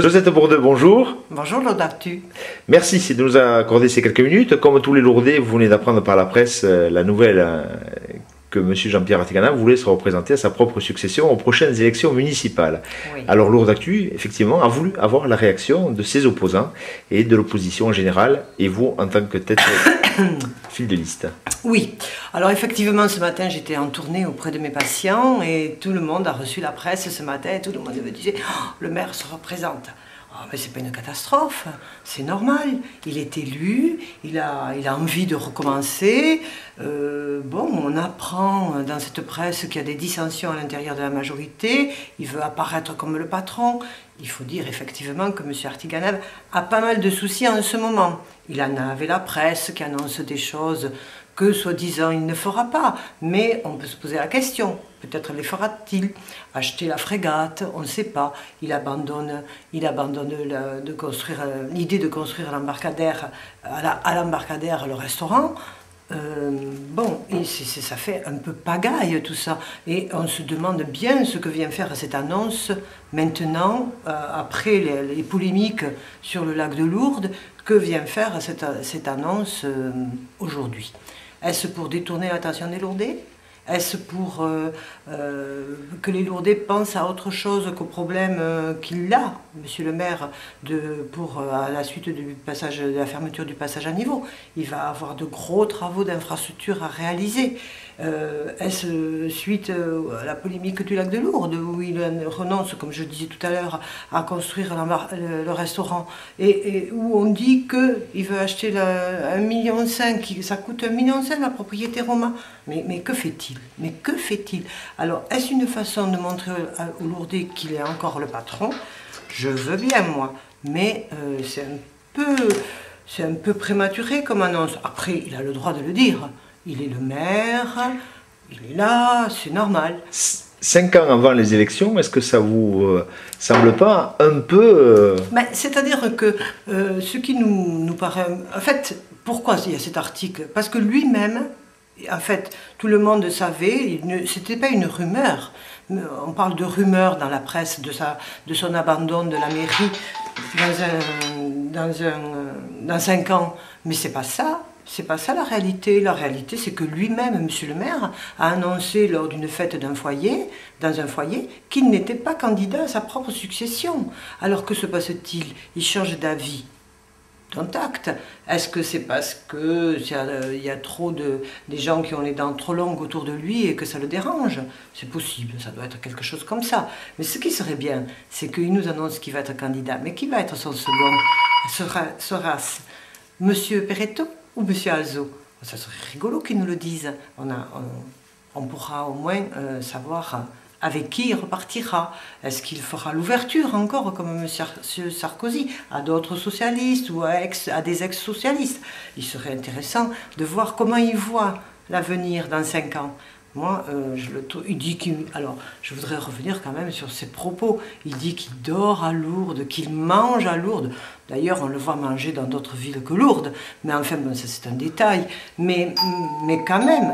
Josette Bourdeux, bonjour. Bonjour Lourdes Actu. Merci de nous accorder ces quelques minutes. Comme tous les Lourdais, vous venez d'apprendre par la presse la nouvelle que M. Jean-Pierre Artiganas voulait se représenter à sa propre succession aux prochaines élections municipales. Oui. Alors Lourdes Actu, effectivement, a voulu avoir la réaction de ses opposants et de l'opposition en général, et vous en tant que tête fil de liste. Oui, alors effectivement ce matin j'étais en tournée auprès de mes patients et tout le monde a reçu la presse ce matin et tout le monde me disait oh, le maire se représente. Oh, mais c'est pas une catastrophe, c'est normal, il est élu, il a envie de recommencer. Bon, on apprend dans cette presse qu'il y a des dissensions à l'intérieur de la majorité, il veut apparaître comme le patron. Il faut dire effectivement que M. Artiganas a pas mal de soucis en ce moment. Il en a avec la presse qui annonce des choses que soi-disant il ne fera pas. Mais on peut se poser la question, peut-être les fera-t-il? Acheter la frégate, on ne sait pas. Il abandonne l'idée de construire l'embarcadère, à l'embarcadère le restaurant. Bon, et ça fait un peu pagaille tout ça, et on se demande bien ce que vient faire cette annonce maintenant, après les polémiques sur le lac de Lourdes, que vient faire cette annonce aujourd'hui. Est-ce pour détourner l'attention des Lourdais? Est-ce pour que les Lourdais pensent à autre chose qu'au problème qu'il a, monsieur le maire, à la suite de la fermeture du passage à niveau? Il va avoir de gros travaux d'infrastructure à réaliser. Est-ce suite à la polémique du lac de Lourdes, où il renonce, comme je disais tout à l'heure, à construire le restaurant, et où on dit qu'il veut acheter 1,5 million, ça coûte 1,5 million la propriété Roma. Mais que fait-il? Mais que fait-il? Alors, est-ce une façon de montrer aux Lourdais qu'il est encore le patron? Je veux bien, moi, mais c'est un peu prématuré comme annonce. Après, il a le droit de le dire. Il est le maire, il est là, c'est normal. 5 ans avant les élections, est-ce que ça vous semble pas un peu... C'est-à-dire que ce qui nous paraît... En fait, pourquoi il y a cet article? Parce que lui-même, en fait, tout le monde savait, c'était pas une rumeur. On parle de rumeur dans la presse de son abandon de la mairie dans 5 ans. Mais c'est pas ça. C'est pas ça la réalité. La réalité, c'est que lui-même, monsieur le maire, a annoncé lors d'une fête dans un foyer, qu'il n'était pas candidat à sa propre succession. Alors que se passe-t-il? Il change d'avis. Contact. Est-ce que c'est parce qu'il y a trop des gens qui ont les dents trop longues autour de lui et que ça le dérange? C'est possible, ça doit être quelque chose comme ça. Mais ce qui serait bien, c'est qu'il nous annonce qu'il va être candidat. Mais qui va être son second? Sera-ce monsieur Perretto ou monsieur Alzo? Ça serait rigolo qu'ils nous le disent. On pourra au moins savoir avec qui il repartira. Est-ce qu'il fera l'ouverture encore, comme M. Sarkozy, à d'autres socialistes ou à des ex-socialistes? Il serait intéressant de voir comment il voit l'avenir dans 5 ans. Moi, il dit qu'il... Alors, je voudrais revenir quand même sur ses propos. Il dit qu'il dort à Lourdes, qu'il mange à Lourdes. D'ailleurs, on le voit manger dans d'autres villes que Lourdes. Mais enfin, bon, ça c'est un détail. Mais quand même,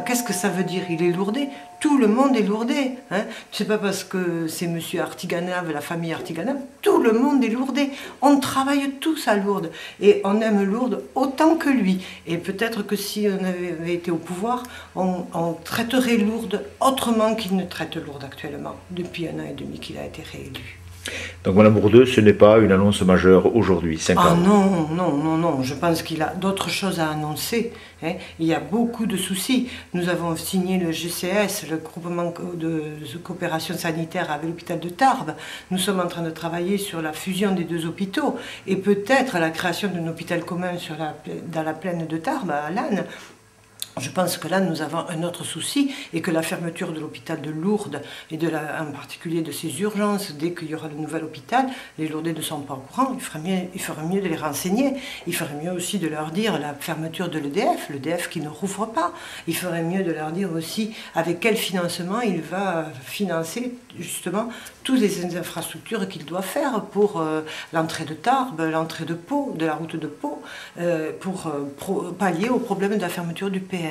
qu'est-ce que ça veut dire? Il est lourdais. Tout le monde est lourdais. Hein? C'est pas parce que c'est M. Artiganas, la famille Artiganas, tout le monde est lourdais. On travaille tous à Lourdes. Et on aime Lourdes autant que lui. Et peut-être que si on avait été au pouvoir, on traiterait Lourdes autrement qu'il ne traite Lourdes actuellement, depuis 1 an et demi qu'il a été réélu. Donc Mme Bourdeux, ce n'est pas une annonce majeure aujourd'hui, 5 ans. Ah non, je pense qu'il a d'autres choses à annoncer. Hein. Il y a beaucoup de soucis. Nous avons signé le GCS, le groupement de coopération sanitaire avec l'hôpital de Tarbes. Nous sommes en train de travailler sur la fusion des 2 hôpitaux et peut-être la création d'un hôpital commun dans la plaine de Tarbes, à Lannes. Je pense que là, nous avons un autre souci et que la fermeture de l'hôpital de Lourdes et en particulier de ses urgences, dès qu'il y aura de nouvel hôpital, les Lourdais ne sont pas au courant, il ferait mieux de les renseigner. Il ferait mieux aussi de leur dire la fermeture de l'EDF qui ne rouvre pas. Il ferait mieux de leur dire aussi avec quel financement il va financer justement toutes les infrastructures qu'il doit faire pour l'entrée de Tarbes, l'entrée de Pau, de la route de Pau, pour pallier au problème de la fermeture du PN.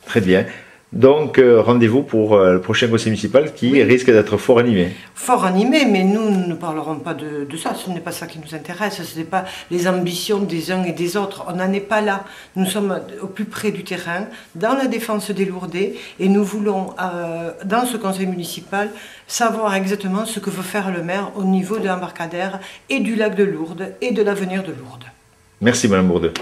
Très bien. Donc rendez-vous pour le prochain conseil municipal qui risque d'être fort animé. Fort animé, mais nous ne parlerons pas de ça, ce n'est pas ça qui nous intéresse, ce n'est pas les ambitions des uns et des autres, on n'en est pas là. Nous sommes au plus près du terrain, dans la défense des Lourdais, et nous voulons, dans ce conseil municipal, savoir exactement ce que veut faire le maire au niveau de l'embarcadère et du lac de Lourdes et de l'avenir de Lourdes. Merci Madame Bourdeux.